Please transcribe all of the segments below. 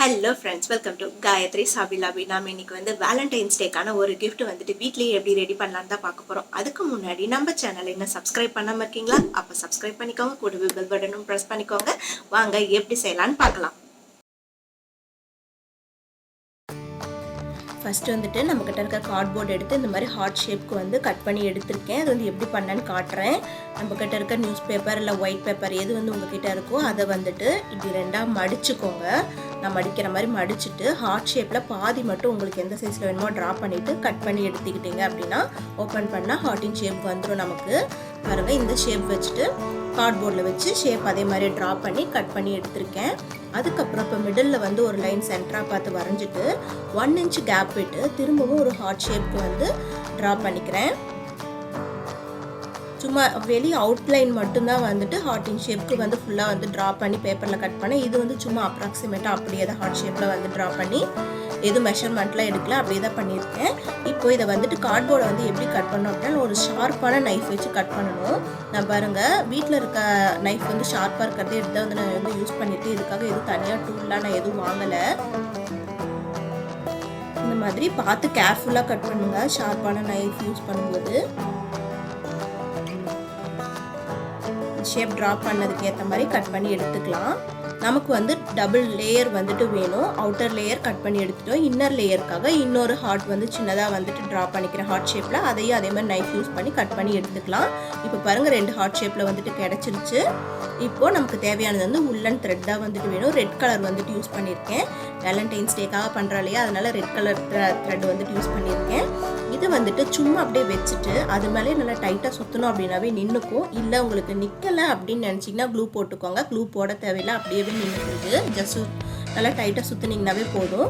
Hello friends, welcome to Gayathri's HobbyLobby. நாம இன்னைக்கு வந்து Valentine's Day-க்கான ஒரு gift வந்துட்டு வீட்லயே எப்படி ரெடி பண்ணலாம்னு தான் பார்க்க போறோம். அதுக்கு முன்னாடி நம்ம சேனலை இன்னும் சப்ஸ்கிரைப் பண்ணாம இருக்கீங்களா? அப்ப சப்ஸ்கிரைப் பண்ணிக்கோங்க, கூடவே பெல் பட்டனும் பிரஸ் பண்ணிக்கோங்க. வாங்க எப்படி செய்யலாம்னு பார்க்கலாம். ஃபர்ஸ்ட் வந்துட்டு நம்ம கிட்ட இருக்க கார்ட்போர்ட் எடுத்து இந்த மாதிரி ஹார்ட் ஷேப்க்கு வந்து கட் பண்ணி எடுத்திருக்கேன். அது வந்து எப்படி பண்ணேன்னு காட்டுறேன். நம்ம கிட்ட இருக்க நியூஸ் பேப்பர் இல்லை ஒயிட் பேப்பர் எது வந்து உங்ககிட்ட இருக்கோ அதை வந்துட்டு இப்படி ரெண்டாக மடிச்சுக்கோங்க. நான் மடிக்கிற மாதிரி மடிச்சுட்டு ஹார்ட் ஷேப்பில் பாதி மட்டும் உங்களுக்கு எந்த சைஸில் வேணுமோ ட்ரா பண்ணிவிட்டு கட் பண்ணி எடுத்துக்கிட்டீங்க அப்படின்னா ஓப்பன் பண்ணால் ஹார்ட்டின் ஷேப் வந்துடும் நமக்கு. பாருங்கள், இந்த ஷேப் வச்சுட்டு கார்ட்போர்டில் வச்சு ஷேப் அதே மாதிரி ட்ரா பண்ணி கட் பண்ணி எடுத்திருக்கேன். அதுக்கப்புறம் இப்போ மிடில் வந்து ஒரு லைன் சென்டராக பார்த்து வரைஞ்சிட்டு 1 inch கேப் விட்டு திரும்பவும் ஒரு ஹார்ட் ஷேப்க்கு வந்து ட்ரா பண்ணிக்கிறேன். சும்மா வெளி அவுட்லைன் மட்டும்தான் வந்துட்டு ஹார்ட்டின் ஷேப்க்கு வந்து ஃபுல்லாக வந்து ட்ரா பண்ணி பேப்பரில் கட் பண்ணேன். இது வந்து சும்மா அப்ராக்சிமேட்டாக அப்படியே தான் ஹார்ட் ஷேப்பில் வந்து ட்ரா பண்ணி எதுவும் மெஷர்மெண்ட்லாம் எடுக்கல, அப்படியே தான் பண்ணியிருக்கேன். இப்போ இதை வந்துட்டு கார்ட்போர்டை வந்து எப்படி கட் பண்ணோம் அப்படின்னா ஒரு ஷார்ப்பான நைஃப் வச்சு கட் பண்ணணும். நான் பாருங்கள், வீட்டில் இருக்க நைஃப் வந்து ஷார்ப்பாக இருக்கிறதே எடுத்து வந்து நான் வந்து யூஸ் பண்ணியிருக்கேன். இதுக்காக எதுவும் தனியாக டூல்லாம் நான் எதுவும் வாங்கலை. இந்த மாதிரி பார்த்து கேர்ஃபுல்லாக கட் பண்ணுங்க ஷார்ப்பான நைஃப் யூஸ் பண்ணும்போது. ஷேப் ட்ரா பண்ணதுக்கு ஏற்ற மாதிரி கட் பண்ணி எடுத்துக்கலாம். நமக்கு வந்து டபுள் லேயர் வந்துட்டு வேணும். அவுட்டர் லேயர் கட் பண்ணி எடுத்துட்டோம். இன்னர் லேயருக்காக இன்னொரு ஹார்ட் வந்து சின்னதாக வந்துட்டு ட்ரா பண்ணிக்கிறேன் ஹார்ட் ஷேப்பில். அதையும் அதே மாதிரி நைஃப் யூஸ் பண்ணி கட் பண்ணி எடுத்துக்கலாம். இப்போ பாருங்கள், 2 ஹார்ட் ஷேப்பில் வந்துட்டு கிடச்சிருச்சு. இப்போது நமக்கு தேவையானது வந்து உள்ளன் த்ரெட்டாக வந்துட்டு வேணும். ரெட் கலர் வந்துட்டு யூஸ் பண்ணியிருக்கேன். வேலண்டைன்ஸ் டேக்காக பண்ணுறோம் இல்லையா, அதனால் ரெட் கலர் த்ரெட் வந்துட்டு யூஸ் பண்ணியிருக்கேன். இது வந்துட்டு சும்மா அப்படியே வச்சுட்டு அது மேலே நல்லா டைட்டாக சுற்றணும் அப்படின்னாவே நின்றுக்கும். இல்லை உங்களுக்கு நிற்கலை அப்படின்னு நினச்சிங்கன்னா க்ளூ போட்டுக்கோங்க. க்ளூ போட தேவையில்லை, அப்படியே நின்றுருக்கு. ஜஸ்ட் நல்லா டைட்டாக சுற்றினீங்கன்னாவே போதும்.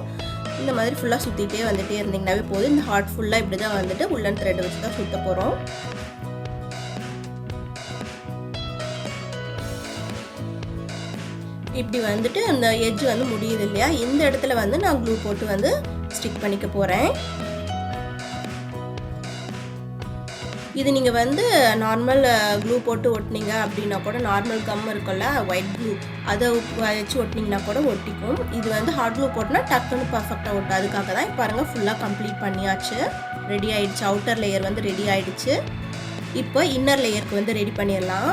இந்த மாதிரி ஃபுல்லாக சுற்றிட்டே வந்துகிட்டே இருந்தீங்கன்னாவே போதும். இந்த ஹார்ட் ஃபுல்லாக இப்படி தான் வந்துட்டு உள்ளன் த்ரெட் வச்சு தான் சுற்ற போகிறோம். இப்படி வந்துட்டு அந்த எட்ஜ் வந்து முடியுது இல்லையா, இந்த இடத்துல வந்து நான் க்ளூ போட்டு வந்து ஸ்டிக் பண்ணிக்க போகிறேன். இது நீங்கள் வந்து நார்மல் க்ளூ போட்டு ஒட்டினீங்க அப்படின்னா கூட, நார்மல் கம் இருக்குல்ல ஒயிட் க்ளூ, அதை வச்சு ஒட்டினீங்கன்னா கூட ஒட்டிக்கும். இது வந்து ஹார்ட் க்ளூ போட்டோன்னா டக்குன்னு பர்ஃபெக்டாக ஒட்டும். அதுக்காக தான் இப்போ பாருங்கள் ஃபுல்லாக கம்ப்ளீட் பண்ணியாச்சு. ரெடி ஆகிடுச்சு. அவுட்டர் லேயர் வந்து ரெடி ஆகிடுச்சு. இப்போ இன்னர் லேயருக்கு வந்து ரெடி பண்ணிடலாம்.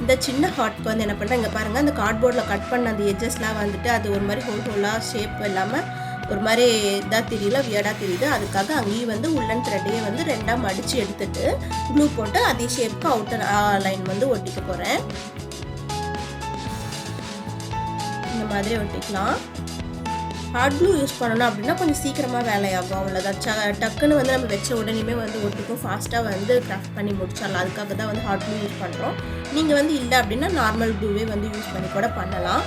இந்த சின்ன ஹார்ட்க்கு வந்து என்ன பண்ணுறேன், இங்கே பாருங்கள், அந்த கார்ட்போர்டில் கட் பண்ண அந்த எட்ஜஸ்லாம் வந்துட்டு அது ஒரு மாதிரி ஹோலாக ஷேப் இல்லாமல் ஒரு மாதிரி இதாக தெரியல, வியர்டாக தெரியுது. அதுக்காக அங்கேயும் வந்து உள்ளன் த்ரெட்டையே வந்து ரெண்டாக மடித்து எடுத்துட்டு க்ளூ போட்டு அதே ஷேப்புக்கு அவுட்டர் லைன் வந்து ஒட்டிக்க போகிறேன். இந்த மாதிரி ஒட்டிக்கலாம். ஹார்ட் க்ளூ யூஸ் பண்ணணும் அப்படின்னா கொஞ்சம் சீக்கிரமாக வேலையாகும், அவ்வளோதான். டக்குன்னு வந்து நம்ம வச்ச உடனேயுமே வந்து ஒட்டிக்கும், ஃபாஸ்ட்டாக வந்து கிராஃப்ட் பண்ணி முடிச்சிடலாம். அதுக்காக தான் வந்து ஹார்ட் க்ளூ யூஸ் பண்ணுறோம். நீங்கள் வந்து இல்லை அப்படின்னா நார்மல் க்ளூவே வந்து யூஸ் பண்ணி கூட பண்ணலாம்.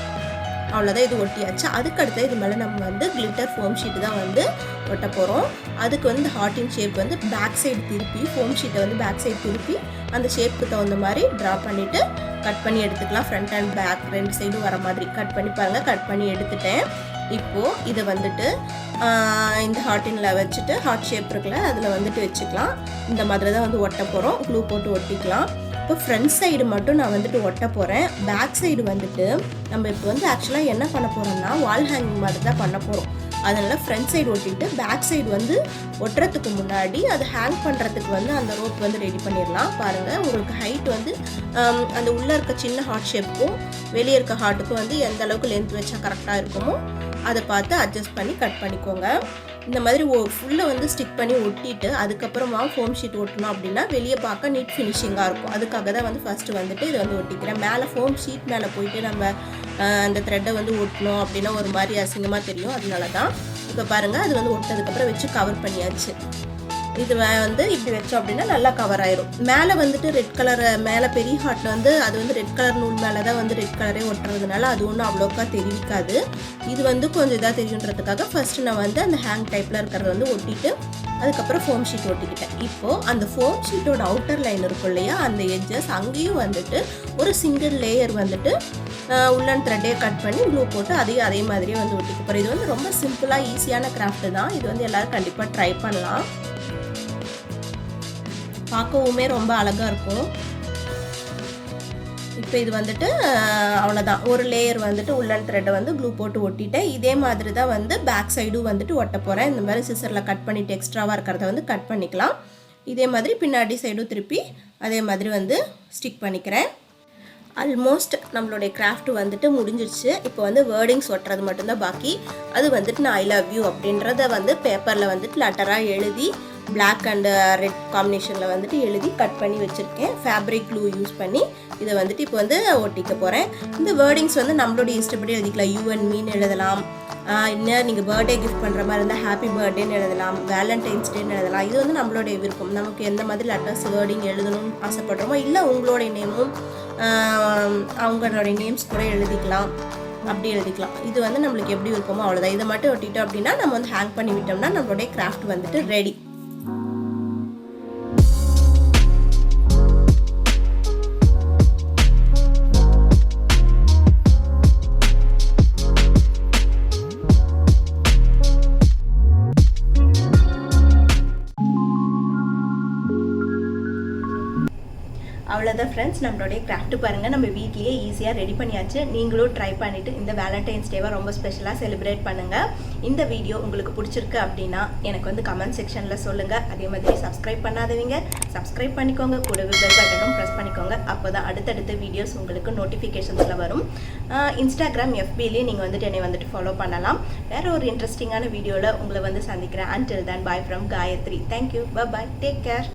அவ்வளோதான், இது ஒட்டியாச்சு. அதுக்கடுத்து இது மேலே நம்ம வந்து கிளிட்டர் ஃபோம் ஷீட்டு தான் வந்து ஒட்ட போகிறோம். அதுக்கு வந்து ஹார்ட்டின் ஷேப் வந்து பேக் சைடு திருப்பி, ஃபோம் ஷீட்டை வந்து பேக் சைடு திருப்பி அந்த ஷேப்புக்கு தகுந்த மாதிரி ட்ரா பண்ணிவிட்டு கட் பண்ணி எடுத்துக்கலாம். ஃப்ரண்ட் அண்ட் பேக் 2 சைடும் வர மாதிரி கட் பண்ணி பாருங்கள். கட் பண்ணி எடுத்துட்டேன். இப்போது இதை வந்துட்டு இந்த ஹார்ட்டினில் வச்சுட்டு ஹார்ட் ஷேப் இருக்குல்ல அதில் வந்துட்டு வச்சுக்கலாம். இந்த மாதிரி தான் வந்து ஒட்ட போகிறோம். க்ளூ போட்டு ஒட்டிக்கலாம். இப்போ ஃப்ரண்ட் சைடு மட்டும் நான் வந்துட்டு ஒட்ட போகிறேன். பேக் சைடு வந்துட்டு நம்ம இப்போ வந்து ஆக்சுவலாக என்ன பண்ண போகிறோம்னா வால் ஹேங்கிங் மாதிரி தான் பண்ண போகிறோம். அதனால் ஃப்ரண்ட் சைடு ஒட்டிட்டு பேக் சைடு வந்து ஒட்டுறதுக்கு முன்னாடி அது ஹேங் பண்ணுறதுக்கு வந்து அந்த ரோப் வந்து ரெடி பண்ணிடலாம். பாருங்கள், உங்களுக்கு ஹைட் வந்து அந்த உள்ளே இருக்க சின்ன ஹார்ட் ஷேப்புக்கும் வெளியே இருக்க ஹார்ட்டுக்கும் வந்து எந்த அளவுக்கு லென்த் வச்சா கரெக்டாக இருக்குமோ அதை பார்த்து அட்ஜஸ்ட் பண்ணி கட் பண்ணிக்கோங்க. இந்த மாதிரி ஃபுல்லாக வந்து ஸ்டிக் பண்ணி ஒட்டிட்டு அதுக்கப்புறமா ஃபோம் ஷீட் ஒட்டணும் அப்படின்னா வெளியே பார்க்க நீட் ஃபினிஷிங்காக இருக்கும். அதுக்காக தான் வந்து ஃபஸ்ட்டு வந்துட்டு இதை வந்து ஒட்டிக்கிறேன். மேலே ஃபோம் ஷீட் மேலே போயிட்டு நம்ம அந்த த்ரெட்டை வந்து ஒட்டணும் அப்படின்னா ஒரு மாதிரி அசிங்கமாக தெரியும். அதனால தான் இப்போ பாருங்கள், அது வந்து ஒட்டதுக்கப்புறம் வச்சு கவர் பண்ணியாச்சு. இது வந்து இப்படி வச்சோம் அப்படின்னா நல்லா கவர் ஆயிரும். மேலே வந்துட்டு ரெட் கலர், மேலே பெரிய ஹார்ட்டில் வந்து அது வந்து ரெட் கலர் நூல் மேலே தான் வந்து ரெட் கலரே ஒட்டுறதுனால அது ஒன்றும் அவ்வளோக்கா தெரிவிக்காது. இது வந்து கொஞ்சம் இதாக தெரியுன்றதுக்காக ஃபஸ்ட்டு நான் வந்து அந்த ஹேங் டைப்பில் இருக்கிறத வந்து ஒட்டிட்டு அதுக்கப்புறம் ஃபோம் ஷீட் ஒட்டிக்கிட்டேன். இப்போது அந்த ஃபோம் ஷீட்டோட அவுட்டர் லைன் இருக்கும் இல்லையா, அந்த எட்ஜஸ் அங்கேயும் வந்துட்டு ஒரு சிங்கிள் லேயர் வந்துட்டு உள்ளன் த்ரெட்டே கட் பண்ணி க்ளூ போட்டு அதையும் அதே மாதிரியே வந்து ஒட்டிக்க போகிறேன். இது வந்து ரொம்ப சிம்பிளாக ஈஸியான கிராஃப்ட் தான். இது வந்து எல்லோரும் கண்டிப்பாக ட்ரை பண்ணலாம். பார்க்கவுமே ரொம்ப அழகாக இருக்கும். இப்போ இது வந்துட்டு அவ்வளோதான், ஒரு லேயர் வந்துட்டு உள்ளன் த்ரெட்டை வந்து க்ளூ போட்டு ஒட்டிட்டேன். இதே மாதிரி தான் வந்து பேக் சைடும் வந்துட்டு ஒட்ட போகிறேன். இந்த மாதிரி சிசரில் கட் பண்ணிவிட்டு எக்ஸ்ட்ராவாக இருக்கிறத வந்து கட் பண்ணிக்கலாம். இதே மாதிரி பின்னாடி சைடும் திருப்பி அதே மாதிரி வந்து ஸ்டிக் பண்ணிக்கிறேன். ஆல்மோஸ்ட் நம்மளுடைய கிராஃப்ட் வந்துட்டு முடிஞ்சிருச்சு. இப்போ வந்து வேர்டிங்ஸ் ஒட்டுறது மட்டும்தான் பாக்கி. அது வந்துட்டு நான் ஐ லவ் யூ அப்படின்றத வந்து பேப்பரில் வந்துட்டு லெட்டராக எழுதி பிளாக் அண்ட் ரெட் காம்பினேஷனில் வந்துட்டு எழுதி கட் பண்ணி வச்சுருக்கேன். ஃபேப்ரிக் க்ளூ யூஸ் பண்ணி இதை வந்துட்டு இப்போ வந்து ஒட்டிக்க போகிறேன். இந்த வேர்டிங்ஸ் வந்து நம்மளுடைய இஷ்டப்படி எழுதிக்கலாம். யூ அண்ட் மீன் எழுதலாம், இன்னும் நீங்கள் பர்த்டே கிஃப்ட் பண்ணுற மாதிரி இருந்தால் ஹாப்பி பர்த்டேன்னு எழுதலாம், வேலண்டைன்ஸ் டேன்னு எழுதலாம். இது வந்து நம்மளுடைய விருப்பம். நமக்கு எந்த மாதிரி லெட்டர்ஸ் வேர்டிங் எழுதணும்னு ஆசைப்படுறோமோ, இல்லை உங்களுடைய நேமும் அவங்களுடைய நேம்ஸ் கூட எழுதிக்கலாம், அப்படி எழுதிக்கலாம். இது வந்து நம்மளுக்கு எப்படி விருப்பமோ அவ்வளோதான். இதை மட்டும் ஒட்டிட்டோம் அப்படின்னா நம்ம வந்து ஹேங் பண்ணி விட்டோம்னா நம்மளுடைய கிராஃப்ட் வந்துட்டு ரெடி. அவ்வளோதான் ஃப்ரெண்ட்ஸ், நம்மளுடைய கிராஃப்ட் பாருங்கள், நம்ம வீட்லேயே ஈஸியாக ரெடி பண்ணியாச்சு. நீங்களும் ட்ரை பண்ணிவிட்டு இந்த வேலண்டைன்ஸ் டேவை ரொம்ப ஸ்பெஷலாக செலிப்ரேட் பண்ணுங்கள். இந்த வீடியோ உங்களுக்கு பிடிச்சிருக்கு அப்படின்னா எனக்கு வந்து கமெண்ட் செக்ஷனில் சொல்லுங்கள். அதே மாதிரி சப்ஸ்கிரைப் பண்ணாதவங்க சப்ஸ்கிரைப் பண்ணிக்கோங்க, கூடவே பெல் பட்டனும் ப்ரெஸ் பண்ணிக்கோங்க. அப்போ தான் அடுத்தடுத்த வீடியோஸ் உங்களுக்கு நோட்டிஃபிகேஷன்ஸில் வரும். இன்ஸ்டாகிராம் FBலேயும் நீங்கள் வந்துட்டு என்னை வந்துட்டு ஃபாலோ பண்ணலாம். வேறு ஒரு இன்ட்ரெஸ்டிங்கான வீடியோவில் உங்களை வந்து சந்திக்கிறேன். Until then, bye from Gayathri. Thank you. Bye-bye. Take care.